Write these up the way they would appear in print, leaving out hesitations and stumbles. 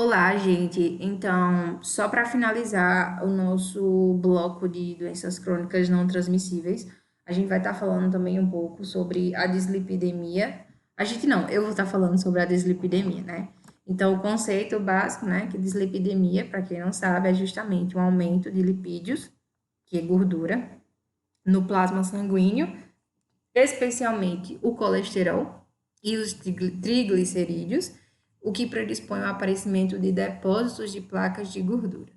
Olá, gente. Então, só para finalizar o nosso bloco de doenças crônicas não transmissíveis, a gente vai estar falando também um pouco sobre a dislipidemia. A gente não, eu vou estar falando sobre a dislipidemia, né? Então, o conceito básico, né, que dislipidemia, para quem não sabe, é justamente um aumento de lipídios, que é gordura, no plasma sanguíneo, especialmente o colesterol e os triglicerídeos, o que predispõe ao aparecimento de depósitos de placas de gorduras.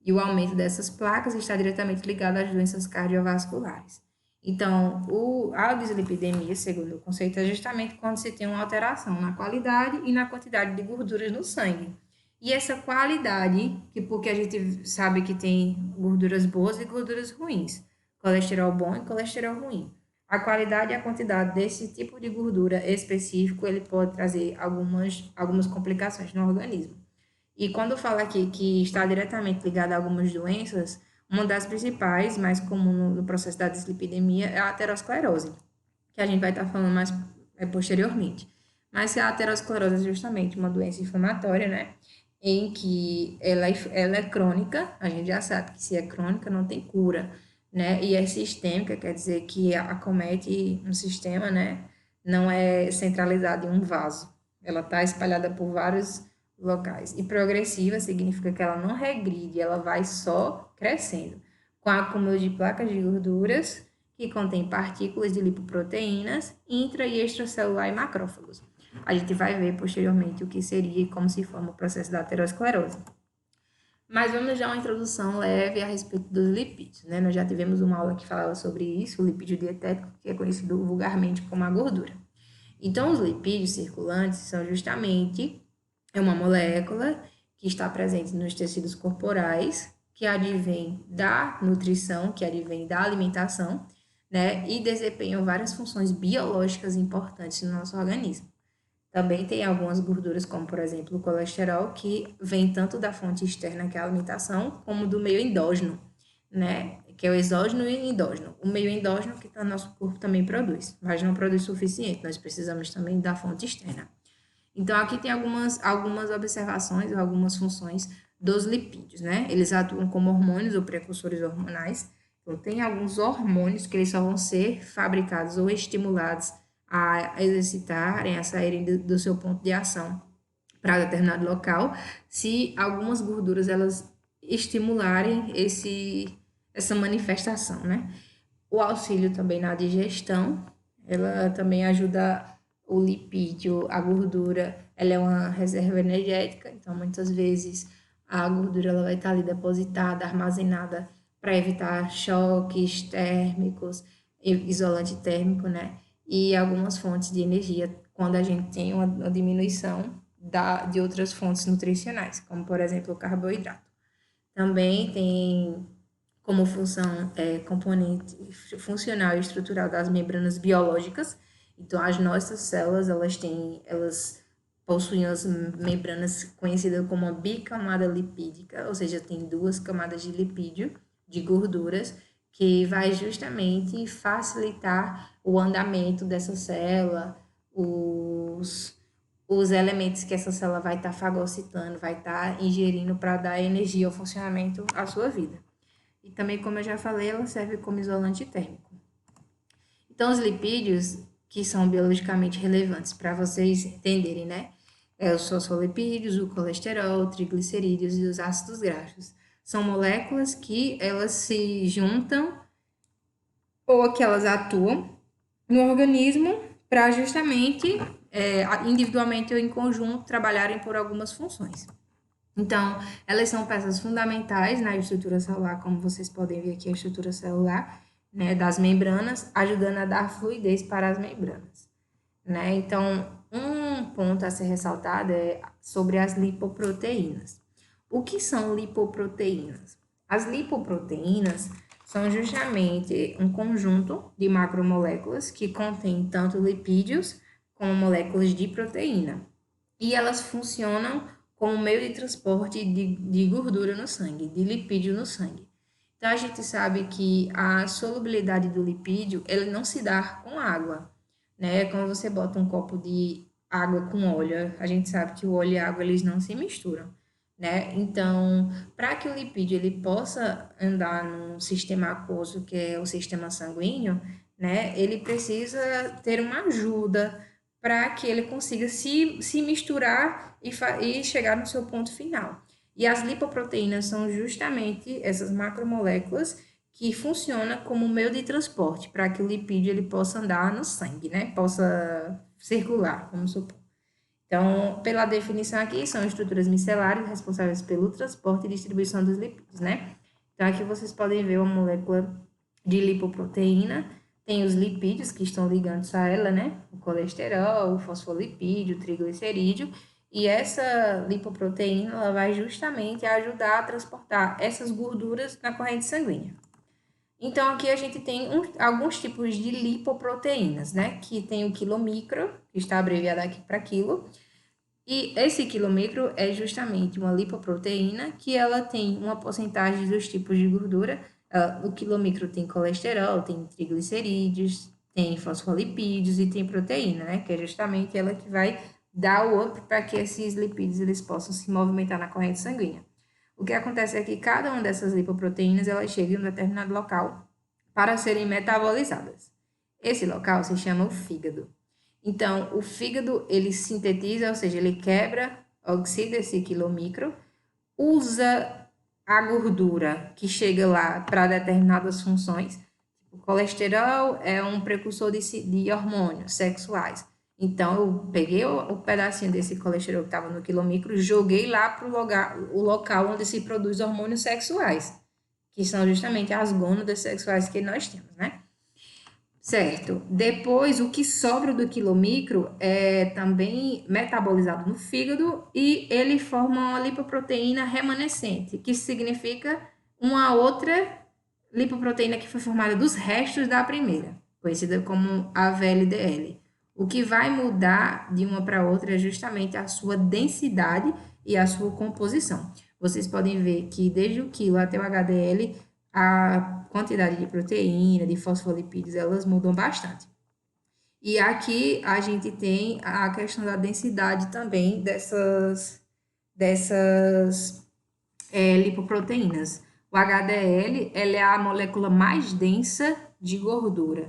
E o aumento dessas placas está diretamente ligado às doenças cardiovasculares. Então, a dislipidemia, segundo o conceito, é justamente quando se tem uma alteração na qualidade e na quantidade de gorduras no sangue. E essa qualidade, porque a gente sabe que tem gorduras boas e gorduras ruins, colesterol bom e colesterol ruim. A qualidade e a quantidade desse tipo de gordura específico, ele pode trazer algumas complicações no organismo. E quando fala aqui que está diretamente ligado a algumas doenças, uma das principais, mais comum no processo da dislipidemia, é a aterosclerose, que a gente vai estar falando mais posteriormente. Mas a aterosclerose é justamente uma doença inflamatória, né? Em que ela é crônica, a gente já sabe que se é crônica não tem cura, né? E é sistêmica, quer dizer que acomete um sistema, né? Não é centralizada em um vaso. Ela está espalhada por vários locais. E progressiva significa que ela não regride, ela vai só crescendo, com acúmulo de placas de gorduras que contém partículas de lipoproteínas, intra e extracelular e macrófagos. A gente vai ver posteriormente o que seria e como se forma o processo da aterosclerose. Mas vamos dar uma introdução leve a respeito dos lipídios, né? Nós já tivemos uma aula que falava sobre isso, o lipídio dietético, que é conhecido vulgarmente como a gordura. Então, os lipídios circulantes são justamente uma molécula que está presente nos tecidos corporais, que advém da nutrição, que advém da alimentação, né? E desempenham várias funções biológicas importantes no nosso organismo. Também tem algumas gorduras, como por exemplo o colesterol, que vem tanto da fonte externa, que é a alimentação, como do meio endógeno, né? Que é o exógeno e o endógeno. O meio endógeno que o nosso corpo também produz, mas não produz o suficiente, nós precisamos também da fonte externa. Então, aqui tem algumas observações, algumas funções dos lipídios, né? Eles atuam como hormônios ou precursores hormonais. Então, tem alguns hormônios que eles só vão ser fabricados ou estimulados a exercitarem, a saírem do seu ponto de ação para determinado local, se algumas gorduras elas estimularem essa manifestação, né? O auxílio também na digestão, ela também ajuda o lipídio, a gordura, ela é uma reserva energética, então muitas vezes a gordura ela vai estar ali depositada, armazenada para evitar choques térmicos, isolante térmico, né? E algumas fontes de energia quando a gente tem uma diminuição de outras fontes nutricionais, como por exemplo o carboidrato. Também tem como função componente funcional e estrutural das membranas biológicas. Então, as nossas células, elas possuem as membranas conhecidas como a bicamada lipídica, ou seja, tem duas camadas de lipídio, de gorduras, que vai justamente facilitar o andamento dessa célula, os elementos que essa célula vai estar fagocitando, vai estar ingerindo para dar energia ao funcionamento à sua vida. E também, como eu já falei, ela serve como isolante térmico. Então, os lipídios, que são biologicamente relevantes para vocês entenderem, né? Os fosfolipídios, o colesterol, triglicerídeos e os ácidos graxos. São moléculas que elas se juntam ou que elas atuam no organismo para justamente, individualmente ou em conjunto, trabalharem por algumas funções. Então, elas são peças fundamentais na estrutura celular, como vocês podem ver aqui a estrutura celular, né, das membranas, ajudando a dar fluidez para as membranas, né? Então, um ponto a ser ressaltado é sobre as lipoproteínas. O que são lipoproteínas? As lipoproteínas são justamente um conjunto de macromoléculas que contém tanto lipídios como moléculas de proteína. E elas funcionam como meio de transporte de gordura no sangue, de lipídio no sangue. Então, a gente sabe que a solubilidade do lipídio, ele não se dá com água, né? Quando você bota um copo de água com óleo, a gente sabe que o óleo e a água, eles não se misturam. né? Então, para que o lipídio ele possa andar no sistema aquoso, que é o sistema sanguíneo, né? Ele precisa ter uma ajuda para que ele consiga se misturar e chegar no seu ponto final. E as lipoproteínas são justamente essas macromoléculas que funcionam como meio de transporte para que o lipídio ele possa andar no sangue, né? Possa circular, vamos supor. Então, pela definição aqui, são estruturas micelares responsáveis pelo transporte e distribuição dos lipídios, né? Então, aqui vocês podem ver uma molécula de lipoproteína, tem os lipídios que estão ligados a ela, né? O colesterol, o fosfolipídio, o triglicerídeo, e essa lipoproteína, ela vai justamente ajudar a transportar essas gorduras na corrente sanguínea. Então, aqui a gente tem alguns tipos de lipoproteínas, né? Que tem o quilomicro, que está abreviado aqui para quilo, e esse quilomicro é justamente uma lipoproteína que ela tem uma porcentagem dos tipos de gordura. O quilomicro tem colesterol, tem triglicerídeos, tem fosfolipídios e tem proteína, né? Que é justamente ela que vai dar o up para que esses lipídios eles possam se movimentar na corrente sanguínea. O que acontece é que cada uma dessas lipoproteínas elas chega em um determinado local para serem metabolizadas. Esse local se chama o fígado. Então, o fígado, ele sintetiza, ou seja, ele quebra, oxida esse quilomicro, usa a gordura que chega lá para determinadas funções. O colesterol é um precursor de hormônios sexuais. Então, eu peguei o pedacinho desse colesterol que estava no quilomicro, joguei lá para o local onde se produz hormônios sexuais, que são justamente as gônadas sexuais que nós temos, né? Certo. Depois, o que sobra do quilomicro é também metabolizado no fígado e ele forma uma lipoproteína remanescente, que significa uma outra lipoproteína que foi formada dos restos da primeira, conhecida como a VLDL. O que vai mudar de uma para outra é justamente a sua densidade e a sua composição. Vocês podem ver que desde o quilo até o HDL, a quantidade de proteína, de fosfolipídios, elas mudam bastante. E aqui a gente tem a questão da densidade também dessas lipoproteínas. O HDL, ela é a molécula mais densa de gordura,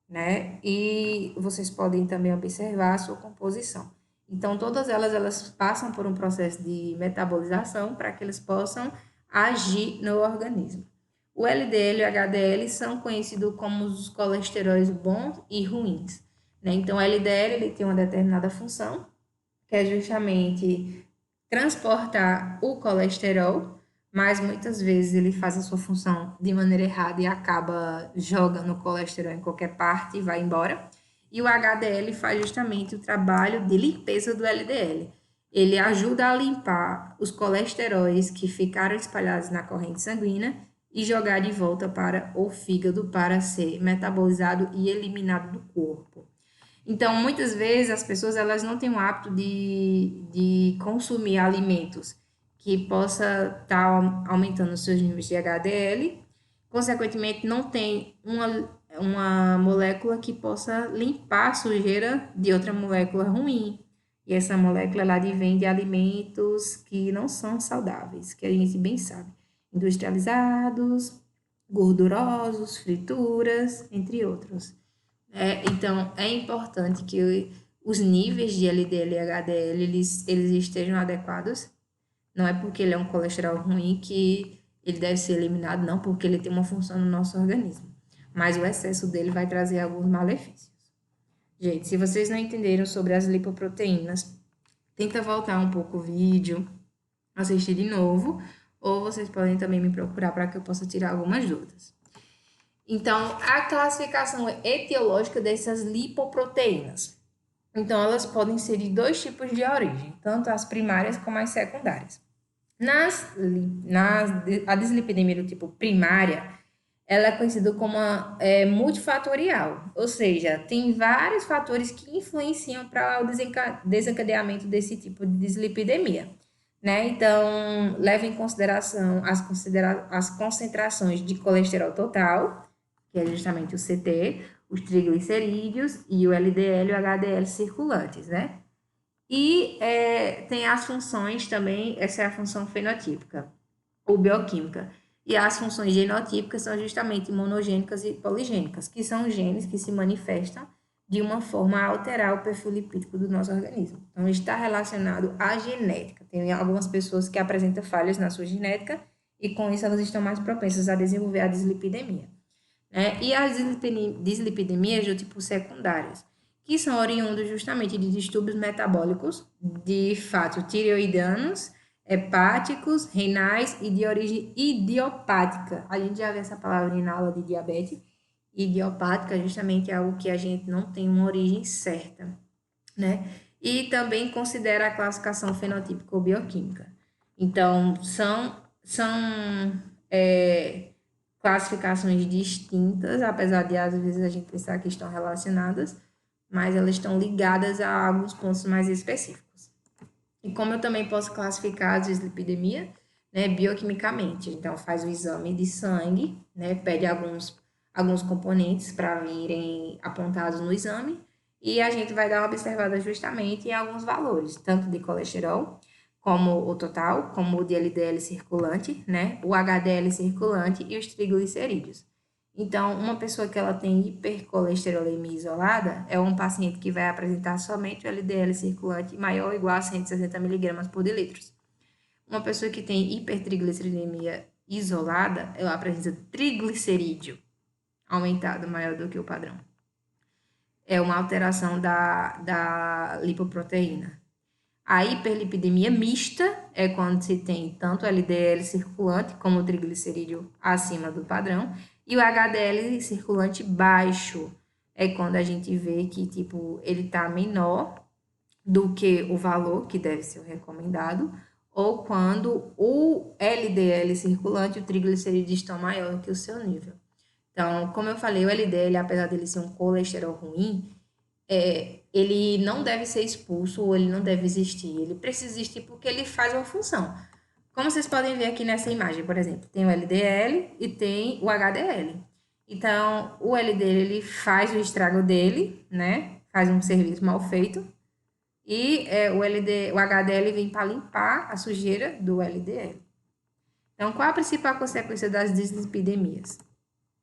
né? E vocês podem também observar a sua composição. Então, todas elas passam por um processo de metabolização para que eles possam agir no organismo. O LDL e o HDL são conhecidos como os colesteróis bons e ruins, né? Então, o LDL ele tem uma determinada função, que é justamente transportar o colesterol, mas muitas vezes ele faz a sua função de maneira errada e acaba jogando o colesterol em qualquer parte e vai embora. E o HDL faz justamente o trabalho de limpeza do LDL. Ele ajuda a limpar os colesteróis que ficaram espalhados na corrente sanguínea e jogar de volta para o fígado para ser metabolizado e eliminado do corpo. Então, muitas vezes as pessoas elas não têm o hábito de consumir alimentos que possa estar aumentando os seus níveis de HDL, consequentemente não tem uma molécula que possa limpar a sujeira de outra molécula ruim. E essa molécula ela advém de alimentos que não são saudáveis, que a gente bem sabe. Industrializados, gordurosos, frituras, entre outros. Então, é importante que os níveis de LDL e HDL eles estejam adequados. Não é porque ele é um colesterol ruim que ele deve ser eliminado, não, porque ele tem uma função no nosso organismo. Mas o excesso dele vai trazer alguns malefícios. Gente, se vocês não entenderam sobre as lipoproteínas, tenta voltar um pouco o vídeo, assistir de novo, ou vocês podem também me procurar para que eu possa tirar algumas dúvidas. Então, a classificação etiológica dessas lipoproteínas. Então, elas podem ser de dois tipos de origem, tanto as primárias como as secundárias. A dislipidemia do tipo primária, ela é conhecida como multifatorial, ou seja, tem vários fatores que influenciam para o desencadeamento desse tipo de dislipidemia, né? Então, leva em consideração as concentrações de colesterol total, que é justamente o CT, os triglicerídeos e o LDL e o HDL circulantes, né? E tem as funções também, essa é a função fenotípica ou bioquímica. E as funções genotípicas são justamente monogênicas e poligênicas, que são genes que se manifestam de uma forma a alterar o perfil lipídico do nosso organismo. Então, está relacionado à genética. Tem algumas pessoas que apresentam falhas na sua genética e, com isso, elas estão mais propensas a desenvolver a dislipidemia. Né? E as dislipidemias do tipo secundárias, que são oriundos justamente de distúrbios metabólicos, de fato tireoidianos, hepáticos, renais e de origem idiopática. A gente já vê essa palavra na aula de diabetes. Idiopática justamente é algo que a gente não tem uma origem certa, né? E também considera a classificação fenotípica ou bioquímica. Então, são classificações distintas, apesar de às vezes a gente pensar que estão relacionadas, mas elas estão ligadas a alguns pontos mais específicos. E como eu também posso classificar a dislipidemia, né, bioquimicamente. Então, faz o exame de sangue, né, pede alguns componentes para virem apontados no exame, e a gente vai dar uma observada justamente em alguns valores, tanto de colesterol, como o total, como o de LDL circulante, né, o HDL circulante e os triglicerídeos. Então, uma pessoa que ela tem hipercolesterolemia isolada é um paciente que vai apresentar somente o LDL circulante maior ou igual a 160 miligramas por dilitro. Uma pessoa que tem hipertrigliceridemia isolada, ela apresenta triglicerídeo aumentado maior do que o padrão. É uma alteração da lipoproteína. A hiperlipidemia mista é quando se tem tanto LDL circulante como o triglicerídeo acima do padrão, e o HDL circulante baixo é quando a gente vê que tipo ele está menor do que o valor que deve ser o recomendado, ou quando o LDL circulante e o triglicerídeo estão maior do que o seu nível. Então, como eu falei, o LDL, apesar dele ser um colesterol ruim, ele não deve ser expulso ou ele não deve existir. Ele precisa existir porque ele faz uma função. Como vocês podem ver aqui nessa imagem, por exemplo, tem o LDL e tem o HDL. Então, o LDL ele faz o estrago dele, né? Faz um serviço mal feito. E o HDL vem para limpar a sujeira do LDL. Então, qual a principal consequência das dislipidemias?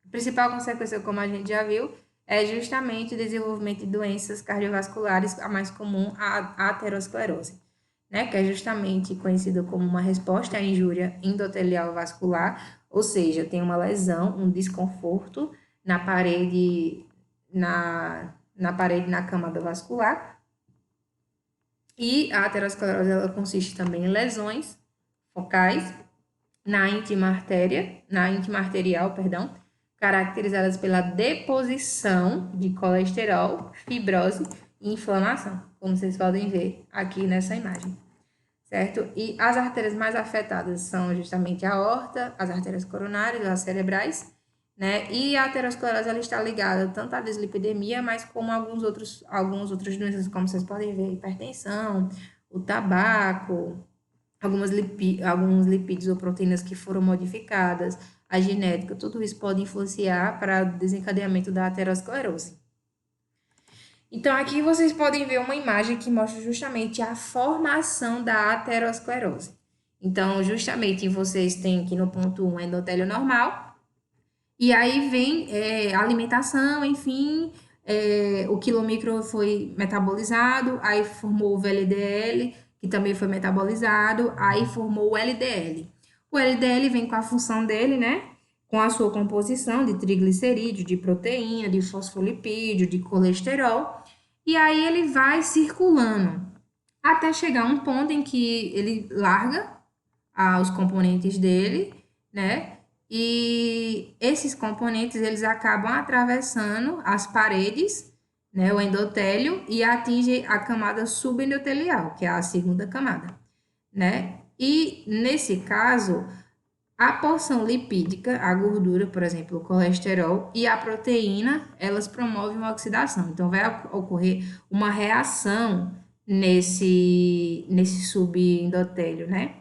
A principal consequência, como a gente já viu, é justamente o desenvolvimento de doenças cardiovasculares, a mais comum, a aterosclerose, né? Que é justamente conhecida como uma resposta à injúria endotelial vascular, ou seja, tem uma lesão, um desconforto na parede, na camada vascular. E a aterosclerose ela consiste também em lesões focais na íntima arterial, perdão, caracterizadas pela deposição de colesterol, fibrose e inflamação, como vocês podem ver aqui nessa imagem, certo? E as artérias mais afetadas são justamente a aorta, as artérias coronárias, as cerebrais, né? E a aterosclerose ela está ligada tanto à dislipidemia, mas como algumas outras doenças, como vocês podem ver, hipertensão, o tabaco, alguns lipídios ou proteínas que foram modificadas, a genética, tudo isso pode influenciar para o desencadeamento da aterosclerose. Então, aqui vocês podem ver uma imagem que mostra justamente a formação da aterosclerose. Então, justamente vocês têm aqui no ponto 1 endotélio normal, e aí vem alimentação, enfim, o quilomicro foi metabolizado, aí formou o VLDL, que também foi metabolizado, aí formou o LDL. O LDL vem com a função dele, né? Com a sua composição de triglicerídeo, de proteína, de fosfolipídio, de colesterol, e aí ele vai circulando até chegar a um ponto em que ele larga os componentes dele, né? E esses componentes eles acabam atravessando as paredes, né, o endotélio e atingem a camada subendotelial, que é a segunda camada, né? E nesse caso, a porção lipídica, a gordura, por exemplo, o colesterol e a proteína, elas promovem uma oxidação. Então vai ocorrer uma reação nesse subendotélio, né?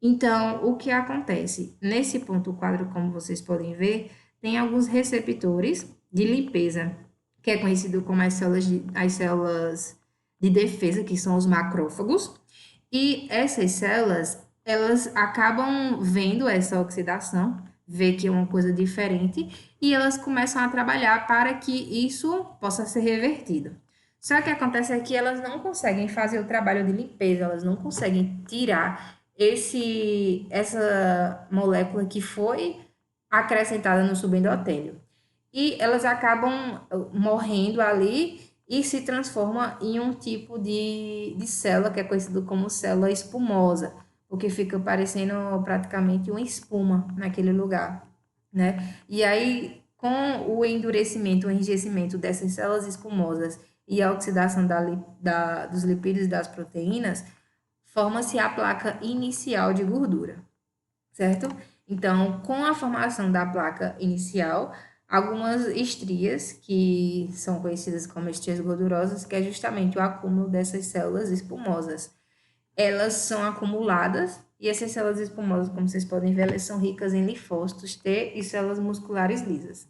Então, o que acontece? Nesse ponto quadro, como vocês podem ver, tem alguns receptores de limpeza, que é conhecido como as células de defesa, que são os macrófagos, e essas células, elas acabam vendo essa oxidação, vê que é uma coisa diferente, e elas começam a trabalhar para que isso possa ser revertido. Só que acontece é que elas não conseguem fazer o trabalho de limpeza, elas não conseguem tirar essa molécula que foi acrescentada no subendotélio. E elas acabam morrendo ali e se transforma em um tipo de célula que é conhecido como célula espumosa, porque fica parecendo praticamente uma espuma naquele lugar, né? E aí, com o endurecimento, o enrijecimento dessas células espumosas e a oxidação dos lipídios e das proteínas, forma-se a placa inicial de gordura, certo? Então, com a formação da placa inicial, algumas estrias, que são conhecidas como estrias gordurosas, que é justamente o acúmulo dessas células espumosas. Elas são acumuladas e essas células espumosas, como vocês podem ver, elas são ricas em linfócitos T e células musculares lisas.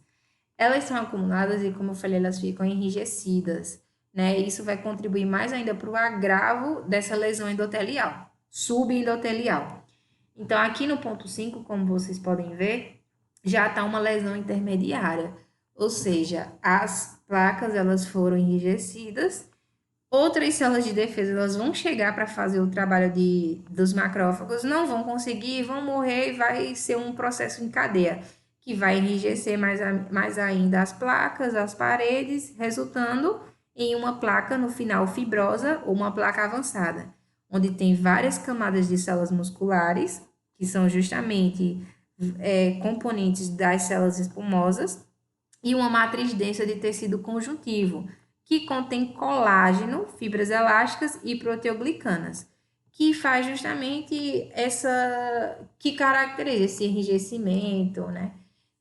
Elas são acumuladas e, como eu falei, elas ficam enrijecidas, né? Isso vai contribuir mais ainda para o agravo dessa lesão endotelial, subendotelial. Então, aqui no ponto 5, como vocês podem ver, já está uma lesão intermediária, ou seja, as placas elas foram enrijecidas, outras células de defesa elas vão chegar para fazer o trabalho dos macrófagos, não vão conseguir, vão morrer e vai ser um processo em cadeia, que vai enrijecer mais ainda as placas, as paredes, resultando em uma placa no final fibrosa ou uma placa avançada, onde tem várias camadas de células musculares, que são justamente componentes das células espumosas, e uma matriz densa de tecido conjuntivo, que contém colágeno, fibras elásticas e proteoglicanas, que faz justamente que caracteriza esse enrijecimento, né?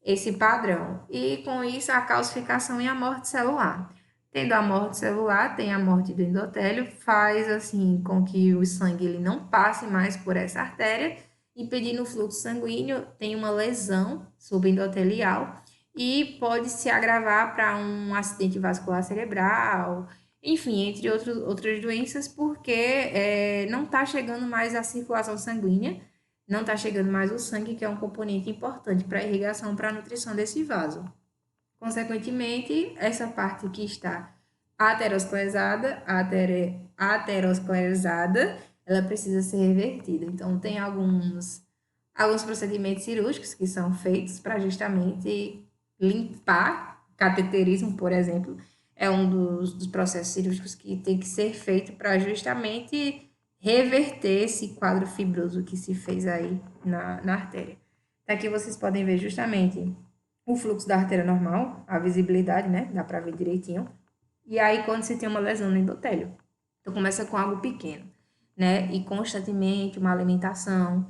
Esse padrão. E com isso a calcificação e a morte celular. Tendo a morte celular, tem a morte do endotélio, faz assim com que o sangue ele não passe mais por essa artéria, impedindo o fluxo sanguíneo, tem uma lesão subendotelial e pode se agravar para um acidente vascular cerebral, enfim, entre outras doenças, porque não está chegando mais a circulação sanguínea, não está chegando mais o sangue, que é um componente importante para a irrigação, para a nutrição desse vaso. Consequentemente, essa parte que está aterosclerosada, ela precisa ser revertida. Então, tem alguns procedimentos cirúrgicos que são feitos para justamente limpar. Cateterismo, por exemplo, é um dos processos cirúrgicos que tem que ser feito para justamente reverter esse quadro fibroso que se fez aí na artéria. Aqui vocês podem ver justamente o fluxo da artéria normal, a visibilidade, né? Dá para ver direitinho. E aí, quando se tem uma lesão no endotélio, então começa com algo pequeno, né? E constantemente uma alimentação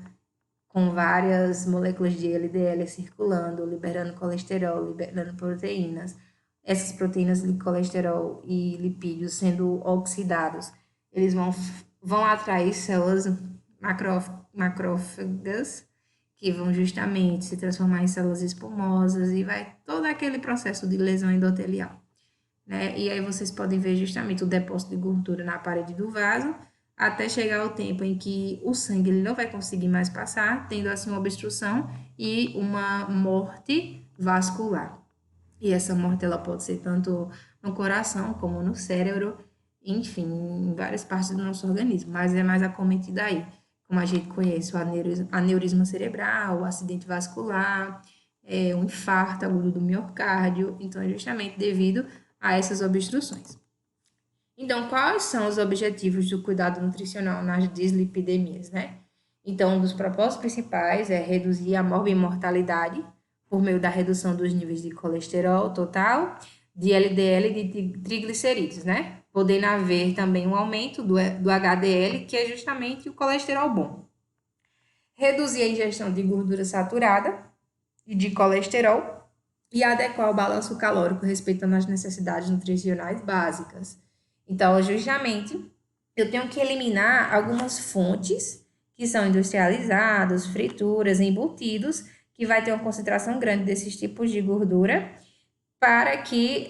com várias moléculas de LDL circulando, liberando colesterol, liberando proteínas. Essas proteínas de colesterol e lipídios sendo oxidados, eles vão atrair células macrófagas, que vão justamente se transformar em células espumosas e vai todo aquele processo de lesão endotelial, né? E aí vocês podem ver justamente o depósito de gordura na parede do vaso, até chegar o tempo em que o sangue ele não vai conseguir mais passar, tendo assim uma obstrução e uma morte vascular. E essa morte ela pode ser tanto no coração como no cérebro, enfim, em várias partes do nosso organismo, mas é mais acometida aí, como a gente conhece, o aneurisma cerebral, o acidente vascular, um infarto agudo do miocárdio, então é justamente devido a essas obstruções. Então, quais são os objetivos do cuidado nutricional nas dislipidemias, né? Então, um dos propósitos principais é reduzir a morbimortalidade por meio da redução dos níveis de colesterol total, de LDL e de triglicerídeos, né? Podendo haver também um aumento do HDL, que é justamente o colesterol bom. Reduzir a ingestão de gordura saturada e de colesterol e adequar o balanço calórico respeitando as necessidades nutricionais básicas. Então, justamente, eu tenho que eliminar algumas fontes que são industrializadas, frituras, embutidos, que vai ter uma concentração grande desses tipos de gordura para que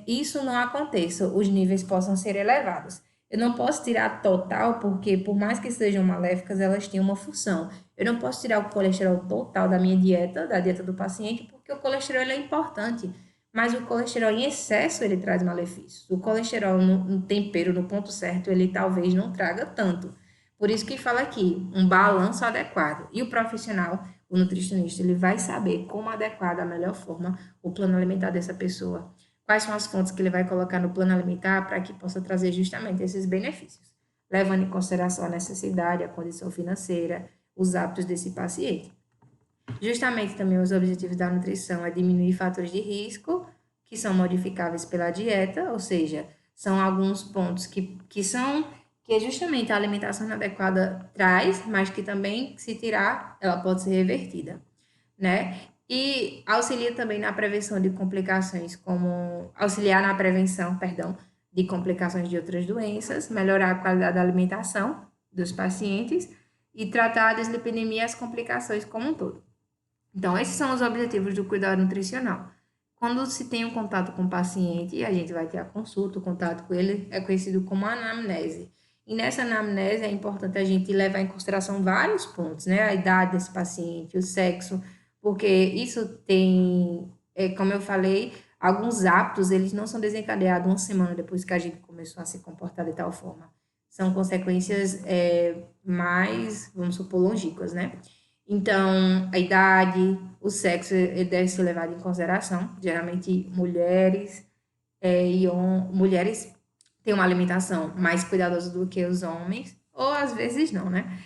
isso não aconteça, os níveis possam ser elevados. Eu não posso tirar total, porque por mais que sejam maléficas, elas têm uma função. Eu não posso tirar o colesterol total da minha dieta, da dieta do paciente, porque o colesterol ele é importante. Mas o colesterol em excesso, ele traz malefícios. O colesterol no tempero, no ponto certo, ele talvez não traga tanto. Por isso que fala aqui, um balanço adequado. E o profissional, o nutricionista, ele vai saber como adequar da melhor forma o plano alimentar dessa pessoa. Quais são as fontes que ele vai colocar no plano alimentar para que possa trazer justamente esses benefícios, levando em consideração a necessidade, a condição financeira, os hábitos desse paciente. Justamente também os objetivos da nutrição é diminuir fatores de risco que são modificáveis pela dieta, ou seja, são alguns pontos que é justamente a alimentação inadequada traz, mas que também, se tirar, ela pode ser revertida, né? E auxilia também na prevenção de complicações, como auxiliar na prevenção, perdão, de complicações de outras doenças, melhorar a qualidade da alimentação dos pacientes e tratar a dislipidemia e as complicações como um todo. Então, esses são os objetivos do cuidado nutricional. Quando se tem um contato com o paciente, a gente vai ter a consulta, o contato com ele é conhecido como anamnese. E nessa anamnese é importante a gente levar em consideração vários pontos, né? A idade desse paciente, o sexo, porque isso tem, como eu falei, alguns hábitos, eles não são desencadeados uma semana depois que a gente começou a se comportar de tal forma. São consequências mais, vamos supor, longínquas, né? Então, a idade, o sexo, ele deve ser levado em consideração. Geralmente, mulheres têm uma alimentação mais cuidadosa do que os homens, ou às vezes não, né?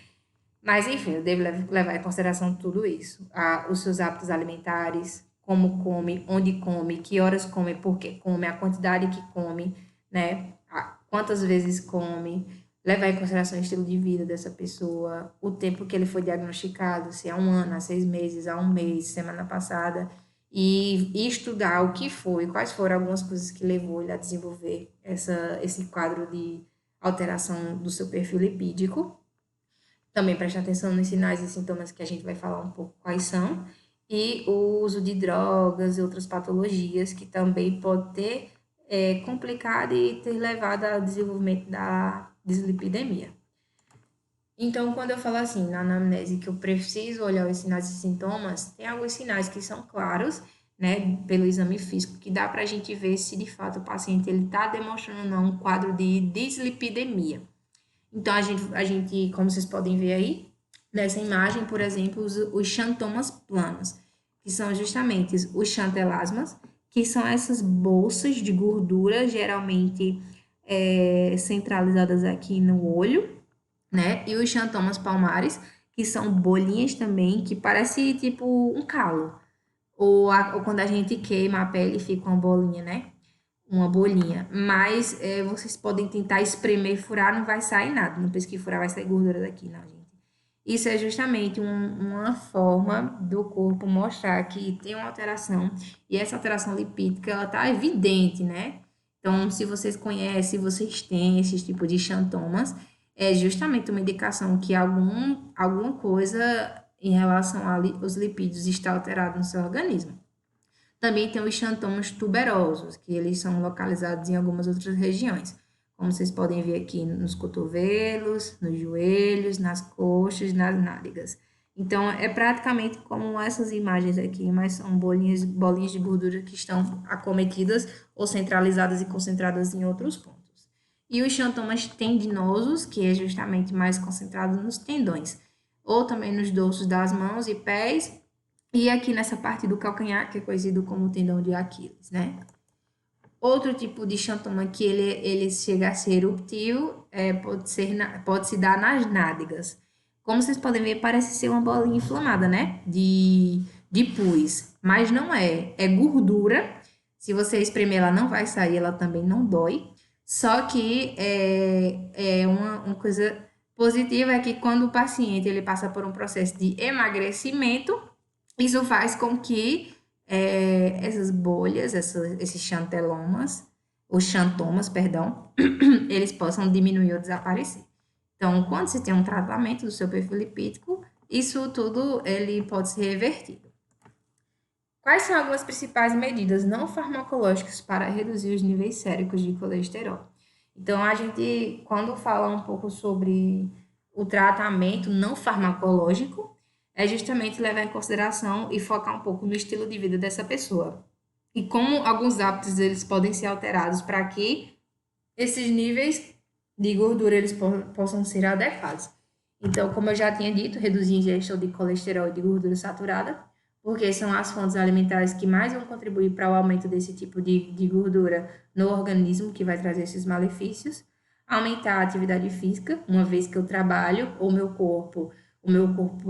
Mas, enfim, eu devo levar em consideração tudo isso. Os seus hábitos alimentares, como come, onde come, que horas come, por que come, a quantidade que come, né? Quantas vezes come, levar em consideração o estilo de vida dessa pessoa, o tempo que ele foi diagnosticado, se é um ano, há 6 meses, há um mês, semana passada, e estudar o que foi, quais foram algumas coisas que levou ele a desenvolver esse quadro de alteração do seu perfil lipídico. Também prestar atenção nos sinais e sintomas que a gente vai falar um pouco quais são. E o uso de drogas e outras patologias que também pode ter complicado e ter levado ao desenvolvimento da dislipidemia. Então, quando eu falo assim, na anamnese, que eu preciso olhar os sinais e sintomas, tem alguns sinais que são claros, né, pelo exame físico, que dá para a gente ver se de fato o paciente ele está demonstrando ou não um quadro de dislipidemia. Então, a gente, como vocês podem ver aí, nessa imagem, por exemplo, os xantomas planos, que são justamente os xantelasmas, que são essas bolsas de gordura, geralmente centralizadas aqui no olho, né? E os xantomas palmares, que são bolinhas também, que parece tipo um calo. Ou quando a gente queima a pele, fica uma bolinha, né? Uma bolinha. Mas vocês podem tentar espremer e furar, não vai sair nada. Não pense que furar vai sair gordura daqui, não, gente. Isso é justamente uma forma do corpo mostrar que tem uma alteração. E essa alteração lipídica, ela tá evidente, né? Então, se vocês conhecem, se vocês têm esses tipos de xantomas, é justamente uma indicação que alguma coisa em relação aos lipídios está alterado no seu organismo. Também tem os xantomas tuberosos, que eles são localizados em algumas outras regiões, como vocês podem ver aqui nos cotovelos, nos joelhos, nas coxas, nas nádegas. Então, é praticamente como essas imagens aqui, mas são bolinhas de gordura que estão acometidas ou centralizadas e concentradas em outros pontos. E os xantomas tendinosos, que é justamente mais concentrado nos tendões, ou também nos dorsos das mãos e pés, e aqui nessa parte do calcanhar, que é conhecido como tendão de Aquiles, né? Outro tipo de xantoma que ele chega a ser eruptivo pode se dar nas nádegas. Como vocês podem ver, parece ser uma bolinha inflamada, né? De pus. Mas não é. É gordura. Se você espremer, ela não vai sair, ela também não dói. Só que uma coisa positiva é que quando o paciente ele passa por um processo de emagrecimento, isso faz com que essas bolhas, esses xantelomas, os xantomas, perdão, eles possam diminuir ou desaparecer. Então, quando você tem um tratamento do seu perfil lipídico, isso tudo ele pode ser revertido. Quais são algumas principais medidas não farmacológicas para reduzir os níveis séricos de colesterol? Então, a gente, quando fala um pouco sobre o tratamento não farmacológico, é justamente levar em consideração e focar um pouco no estilo de vida dessa pessoa. E como alguns hábitos eles podem ser alterados para que esses níveis de gordura eles possam ser adequados. Então, como eu já tinha dito, reduzir a ingestão de colesterol e de gordura saturada, porque são as fontes alimentares que mais vão contribuir para o aumento desse tipo de gordura no organismo, que vai trazer esses malefícios. Aumentar a atividade física, uma vez que eu trabalho, o meu corpo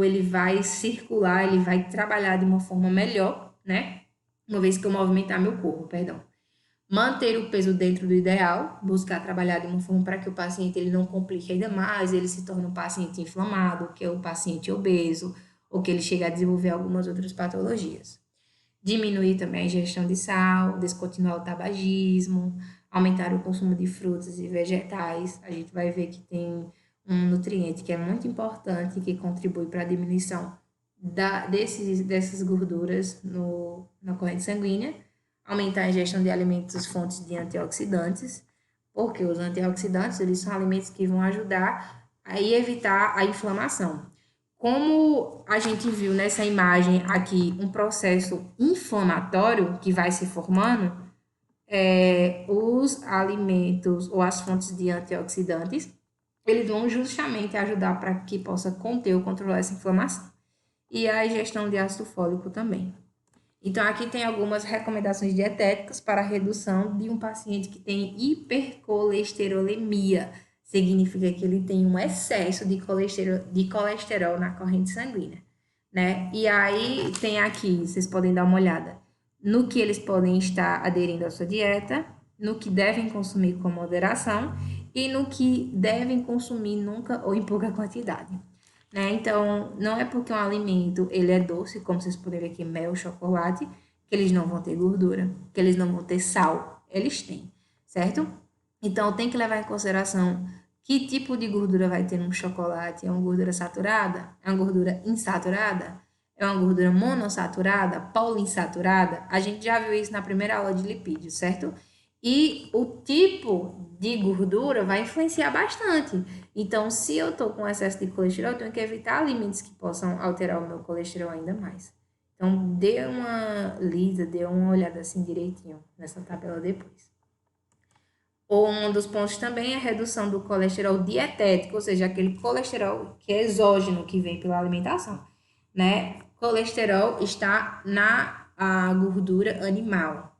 ele vai circular, ele vai trabalhar de uma forma melhor, né? Uma vez que eu movimentar meu corpo, perdão. Manter o peso dentro do ideal, buscar trabalhar de uma forma para que o paciente ele não complique ainda mais, ele se torne um paciente inflamado, que é o paciente obeso, ou que ele chegue a desenvolver algumas outras patologias. Diminuir também a ingestão de sal, descontinuar o tabagismo, aumentar o consumo de frutas e vegetais. A gente vai ver que tem um nutriente que é muito importante, que contribui para a diminuição dessas gorduras na corrente sanguínea. Aumentar a ingestão de alimentos fontes de antioxidantes, porque os antioxidantes eles são alimentos que vão ajudar a evitar a inflamação. Como a gente viu nessa imagem aqui um processo inflamatório que vai se formando, os alimentos ou as fontes de antioxidantes, eles vão justamente ajudar para que possa conter ou controlar essa inflamação. E a ingestão de ácido fólico também. Então, aqui tem algumas recomendações dietéticas para a redução de um paciente que tem hipercolesterolemia. Significa que ele tem um excesso de colesterol na corrente sanguínea, né? E aí tem aqui, vocês podem dar uma olhada, no que eles podem estar aderindo à sua dieta, no que devem consumir com moderação e no que devem consumir nunca ou em pouca quantidade. Né? Então, não é porque um alimento ele é doce, como vocês podem ver aqui, mel, chocolate, que eles não vão ter gordura, que eles não vão ter sal. Eles têm, certo? Então, tem que levar em consideração que tipo de gordura vai ter no chocolate. É uma gordura saturada? É uma gordura insaturada? É uma gordura monossaturada? Poliinsaturada? A gente já viu isso na primeira aula de lipídios, certo? E o tipo de gordura vai influenciar bastante. Então, se eu estou com excesso de colesterol, eu tenho que evitar alimentos que possam alterar o meu colesterol ainda mais. Então, dê uma lida, dê uma olhada assim direitinho nessa tabela depois. Ou um dos pontos também é a redução do colesterol dietético, ou seja, aquele colesterol que é exógeno, que vem pela alimentação, né? Colesterol está na gordura animal,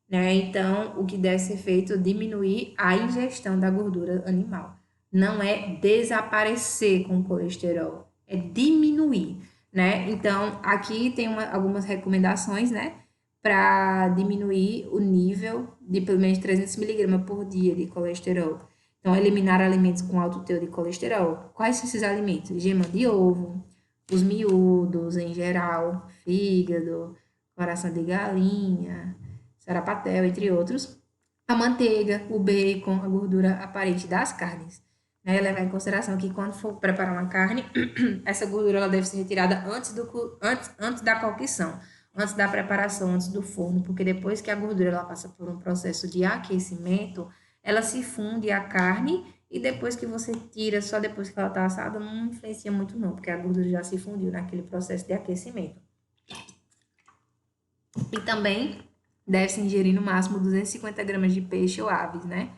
né? Então, o que deve ser feito é diminuir a ingestão da gordura animal. Não é desaparecer com o colesterol, é diminuir, né? Então, aqui tem algumas recomendações, né? Para diminuir o nível de pelo menos 300 miligramas por dia de colesterol. Então, eliminar alimentos com alto teor de colesterol. Quais são esses alimentos? Gema de ovo, os miúdos em geral, fígado, coração de galinha, sarapatel, entre outros. A manteiga, o bacon, a gordura aparente das carnes. Né? Levar em consideração que quando for preparar uma carne, essa gordura ela deve ser retirada antes da cocção, antes da preparação, antes do forno, porque depois que a gordura ela passa por um processo de aquecimento, ela se funde a carne e depois que você tira, só depois que ela está assada, não influencia muito não, porque a gordura já se fundiu naquele processo de aquecimento. E também deve-se ingerir no máximo 250 gramas de peixe ou aves, né?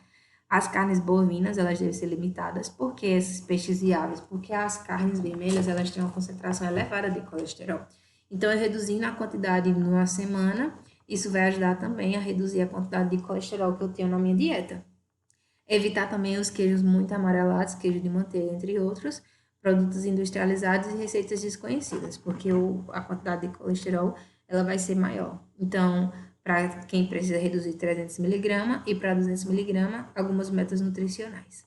As carnes bovinas, elas devem ser limitadas. Por que esses peixes e aves? Porque as carnes vermelhas, elas têm uma concentração elevada de colesterol. Então, reduzindo a quantidade numa semana, isso vai ajudar também a reduzir a quantidade de colesterol que eu tenho na minha dieta. Evitar também os queijos muito amarelados, queijo de manteiga, entre outros, produtos industrializados e receitas desconhecidas, porque a quantidade de colesterol ela vai ser maior. Então, para quem precisa reduzir 300 miligramas e para 200 miligramas, algumas metas nutricionais.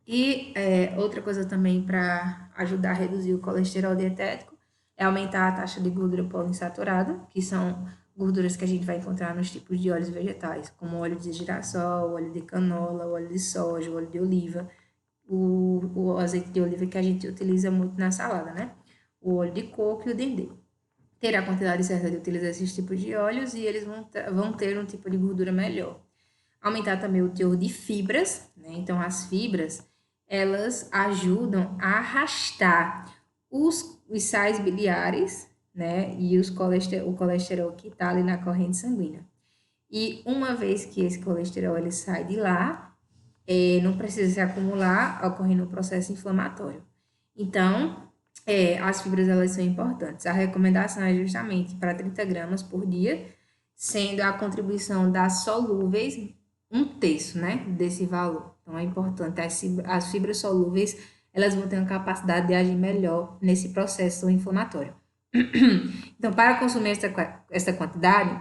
E outra coisa também para ajudar a reduzir o colesterol dietético é aumentar a taxa de gordura poliinsaturada, que são gorduras que a gente vai encontrar nos tipos de óleos vegetais, como óleo de girassol, óleo de canola, óleo de soja, óleo de oliva, o azeite de oliva que a gente utiliza muito na salada, né? O óleo de coco e o dendê. ter a quantidade certa de utilizar esses tipos de óleos e eles vão ter um tipo de gordura melhor. Aumentar também o teor de fibras, né? Então, as fibras, elas ajudam a arrastar os sais biliares, né? E o colesterol que está ali na corrente sanguínea. E uma vez que esse colesterol ele sai de lá, não precisa se acumular, ocorrendo um processo inflamatório. Então, as fibras elas são importantes. A recomendação é justamente para 30 gramas por dia, sendo a contribuição das solúveis um terço, né, desse valor. Então, é importante. As fibras solúveis, elas vão ter uma capacidade de agir melhor nesse processo inflamatório. Então, para consumir essa quantidade,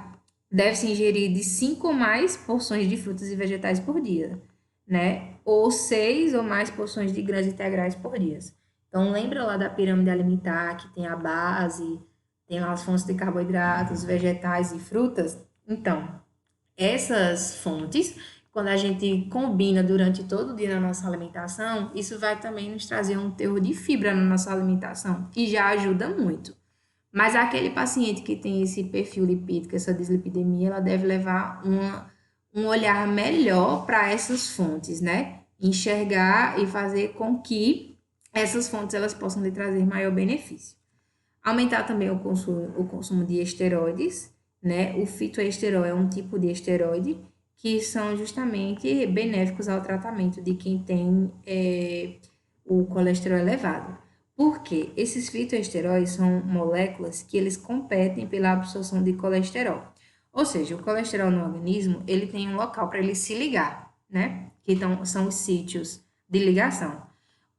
deve-se ingerir de 5 ou mais porções de frutas e vegetais por dia, né? Ou 6 ou mais porções de grãos integrais por dia. Então, lembra lá da pirâmide alimentar, que tem a base, tem lá as fontes de carboidratos, vegetais e frutas? Então, essas fontes, quando a gente combina durante todo o dia na nossa alimentação, isso vai também nos trazer um teor de fibra na nossa alimentação e já ajuda muito. Mas aquele paciente que tem esse perfil lipídico, essa dislipidemia, ela deve levar um olhar melhor para essas fontes, né? Enxergar e fazer com que essas fontes elas possam lhe trazer maior benefício. Aumentar também o consumo de esteroides, né? O fitoesterol é um tipo de esteroide que são justamente benéficos ao tratamento de quem tem o colesterol elevado. Por quê? Esses fitoesteróis são moléculas que eles competem pela absorção de colesterol. Ou seja, o colesterol no organismo, ele tem um local para ele se ligar, né? Que então, são os sítios de ligação.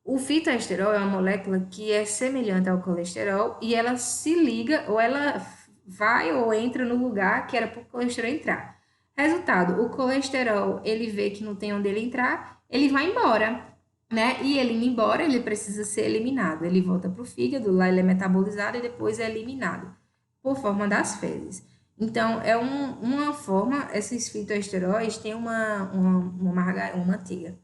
O fitoesterol é uma molécula que é semelhante ao colesterol e ela se liga ou ela vai ou entra no lugar que era para o colesterol entrar. Resultado, o colesterol, ele vê que não tem onde ele entrar, ele vai embora, né? E ele indo embora, ele precisa ser eliminado. Ele volta para o fígado, lá ele é metabolizado e depois é eliminado por forma das fezes. Então, é uma forma, esses fitoesteróis têm uma manteiga,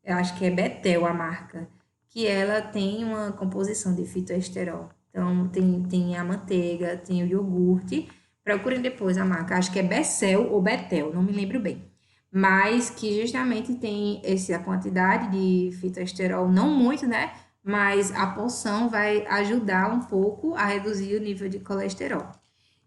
eu acho que é Betel a marca, que ela tem uma composição de fitoesterol. Então, tem a manteiga, tem o iogurte. Procurem depois a marca, acho que é Becel ou Betel, não me lembro bem. Mas que justamente tem a quantidade de fitoesterol, não muito, né? Mas a porção vai ajudar um pouco a reduzir o nível de colesterol.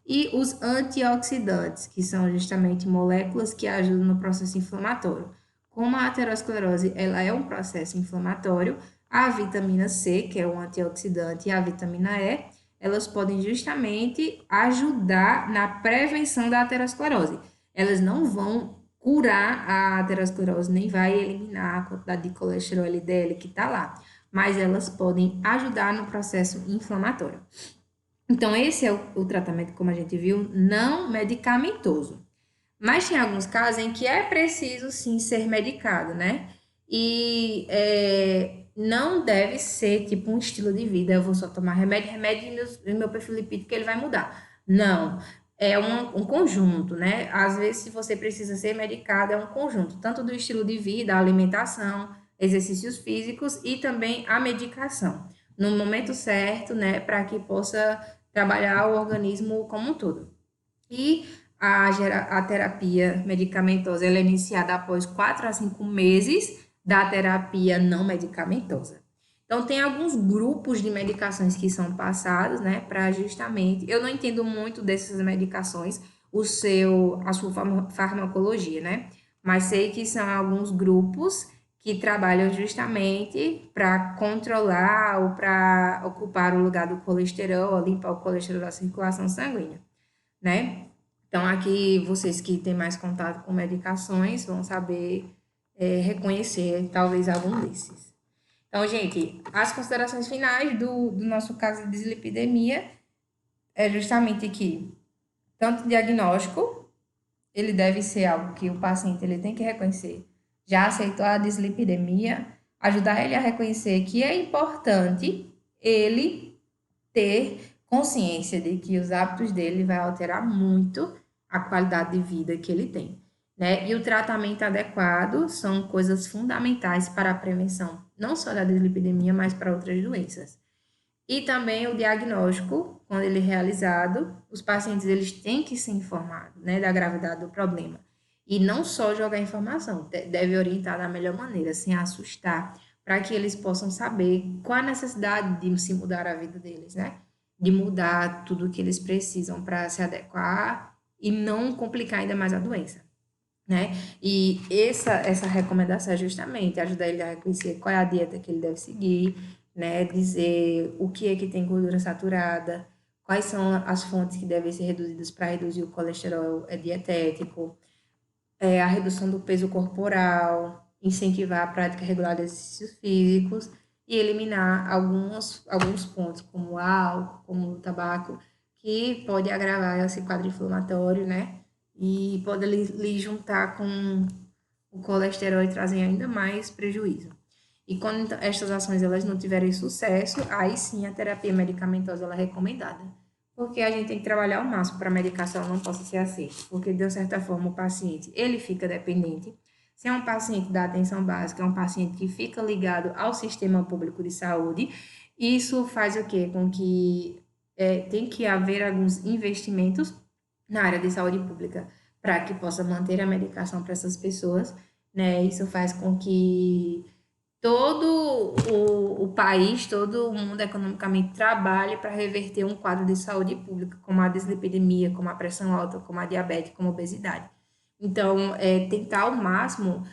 E os antioxidantes, que são justamente moléculas que ajudam no processo inflamatório. Como a aterosclerose ela é um processo inflamatório, a vitamina C, que é um antioxidante, e a vitamina E, elas podem justamente ajudar na prevenção da aterosclerose. Elas não vão curar a aterosclerose, nem vai eliminar a quantidade de colesterol LDL que está lá, mas elas podem ajudar no processo inflamatório. Então, esse é o tratamento, como a gente viu, não medicamentoso. Mas tem alguns casos em que é preciso sim ser medicado, né? E não deve ser tipo um estilo de vida. Eu vou só tomar remédio, e meu perfil lipídico ele vai mudar. Não. É um conjunto, né? Às vezes, se você precisa ser medicado, é um conjunto, tanto do estilo de vida, a alimentação, exercícios físicos e também a medicação. No momento certo, né? Para que possa trabalhar o organismo como um todo. E a terapia medicamentosa ela é iniciada após 4 a 5 meses da terapia não medicamentosa. Então, tem alguns grupos de medicações que são passados, né, para justamente. Eu não entendo muito dessas medicações, a sua farmacologia, né, mas sei que são alguns grupos que trabalham justamente para controlar ou para ocupar o lugar do colesterol, limpar o colesterol da circulação sanguínea, né? Então, aqui, vocês que têm mais contato com medicações vão saber reconhecer talvez algum desses. Então, gente, as considerações finais do nosso caso de dislipidemia é justamente que, tanto diagnóstico, ele deve ser algo que o paciente ele tem que reconhecer. Já aceitou a dislipidemia, ajudar ele a reconhecer que é importante ele ter consciência de que os hábitos dele vai alterar muito a qualidade de vida que ele tem, né? E o tratamento adequado são coisas fundamentais para a prevenção, não só da dislipidemia, mas para outras doenças. E também o diagnóstico, quando ele é realizado, os pacientes eles têm que ser informados, né, da gravidade do problema. E não só jogar informação, deve orientar da melhor maneira, sem assustar, para que eles possam saber qual a necessidade de se mudar a vida deles, né? De mudar tudo o que eles precisam para se adequar e não complicar ainda mais a doença, né? E essa recomendação é justamente ajudar ele a reconhecer qual é a dieta que ele deve seguir, né? Dizer o que é que tem gordura saturada, quais são as fontes que devem ser reduzidas para reduzir o colesterol dietético, a redução do peso corporal, incentivar a prática regular de exercícios físicos e eliminar alguns pontos, como o álcool, como o tabaco, que pode agravar esse quadro inflamatório, né? E pode lhe juntar com o colesterol e trazer ainda mais prejuízo. E quando então, estas ações elas não tiverem sucesso, aí sim a terapia medicamentosa ela é recomendada. Porque a gente tem que trabalhar ao máximo para a medicação não possa ser aceita. Porque, de uma certa forma, o paciente ele fica dependente. Se é um paciente da atenção básica, é um paciente que fica ligado ao sistema público de saúde, isso faz o quê? Com que tem que haver alguns investimentos na área de saúde pública para que possa manter a medicação para essas pessoas, né? Isso faz com que todo o país, todo o mundo economicamente trabalhe para reverter um quadro de saúde pública, como a dislipidemia, como a pressão alta, como a diabetes, como a obesidade. Então, tentar ao máximo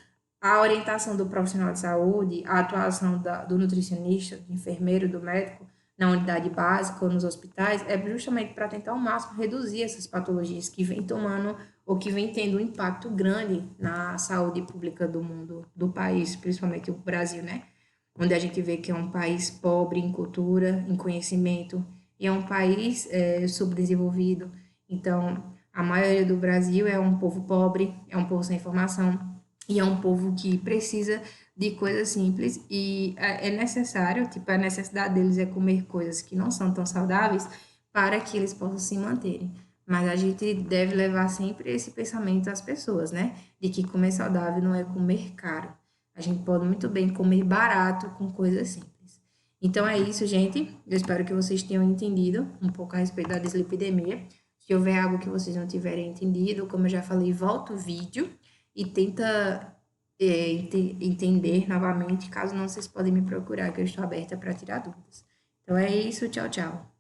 a orientação do profissional de saúde, a atuação do nutricionista, do enfermeiro, do médico na unidade básica ou nos hospitais, é justamente para tentar ao máximo reduzir essas patologias que vêm tomando ou que vêm tendo um impacto grande na saúde pública do mundo, do país, principalmente o Brasil, né? Onde a gente vê que é um país pobre em cultura, em conhecimento, e é um país subdesenvolvido. Então, a maioria do Brasil é um povo pobre, é um povo sem informação, e é um povo que precisa de coisas simples e é necessário, tipo, a necessidade deles é comer coisas que não são tão saudáveis para que eles possam se manterem. Mas a gente deve levar sempre esse pensamento às pessoas, né? De que comer saudável não é comer caro. A gente pode muito bem comer barato com coisas simples. Então é isso, gente. Eu espero que vocês tenham entendido um pouco a respeito da dislipidemia. Se houver algo que vocês não tiverem entendido, como eu já falei, volta o vídeo e tenta entender novamente. Caso não, vocês podem me procurar, que eu estou aberta para tirar dúvidas. Então é isso, tchau, tchau.